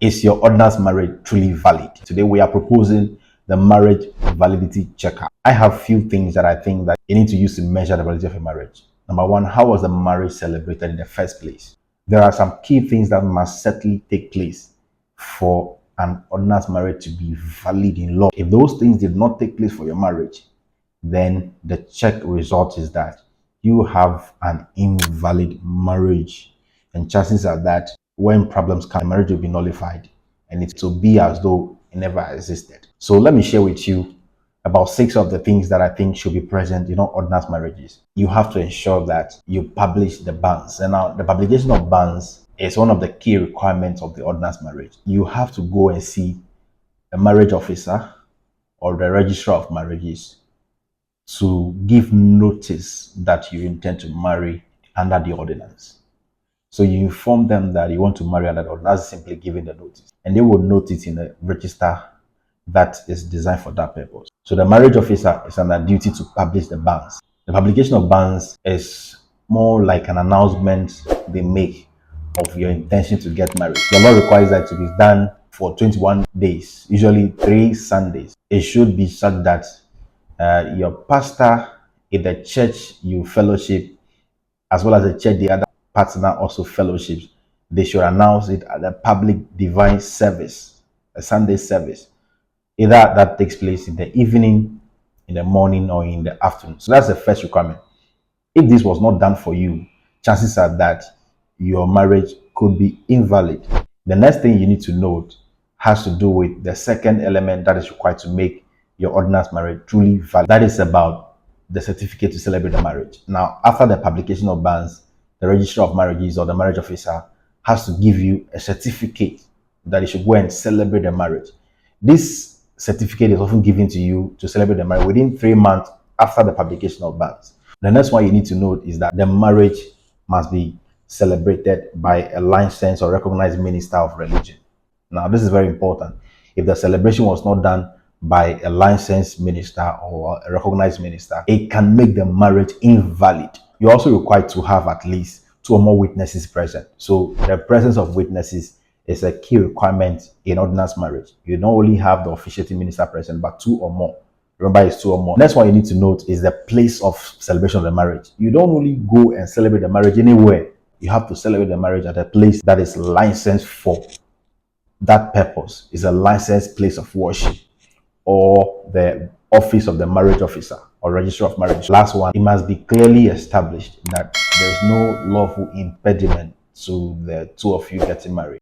Is your ordinance marriage truly valid? Today we are proposing the marriage validity checker. I have few things that I think that you need to use to measure the validity of a marriage. Number one, how was the marriage celebrated in the first place? There are some key things that must certainly take place for an ordinance marriage to be valid in law. If those things did not take place for your marriage, then the check result is that you have an invalid marriage. And chances are that when problems come, marriage will be nullified and it will be as though it never existed. So let me share with you about 6 of the things that I think should be present in all ordinance marriages. You have to ensure that you publish the bans. And now the publication of bans is one of the key requirements of the ordinance marriage. You have to go and see a marriage officer or the registrar of marriages to give notice that you intend to marry under the ordinance. So you inform them that you want to marry under the ordinance, that's simply giving the notice. And they will note it in a register that is designed for that purpose. So the marriage officer is under duty to publish the bans. The publication of bans is more like an announcement they make of your intention to get married. The law requires that to be done for 21 days, usually 3 Sundays. It should be such that your pastor in the church you fellowship, as well as the church the other partner also fellowships, they should announce it at a public divine service, a Sunday service. Either that takes place in the evening, in the morning, or in the afternoon. So that's the first requirement. If this was not done for you, chances are that your marriage could be invalid. The next thing you need to note has to do with the second element that is required to make your ordinance marriage truly valid. That is about the certificate to celebrate the marriage. Now, after the publication of bans, the registrar of marriages or the marriage officer has to give you a certificate that you should go and celebrate the marriage. This certificate is often given to you to celebrate the marriage within 3 months after the publication of bans. The next one you need to note is that the marriage must be celebrated by a licensed or recognized minister of religion. Now, this is very important. If the celebration was not done by a licensed minister or a recognized minister, it can make the marriage invalid. You're also required to have at least 2 or more witnesses present. So the presence of witnesses is a key requirement in ordinance marriage. You don't only have the officiating minister present, but 2 or more. Remember, it's 2 or more. Next one you need to note is the place of celebration of the marriage. You don't only go and celebrate the marriage anywhere. You have to celebrate the marriage at a place that is licensed for that purpose. Is a licensed place of worship or the office of the marriage officer or registrar of marriage. Last one, it must be clearly established that there is no lawful impediment to the 2 of you getting married.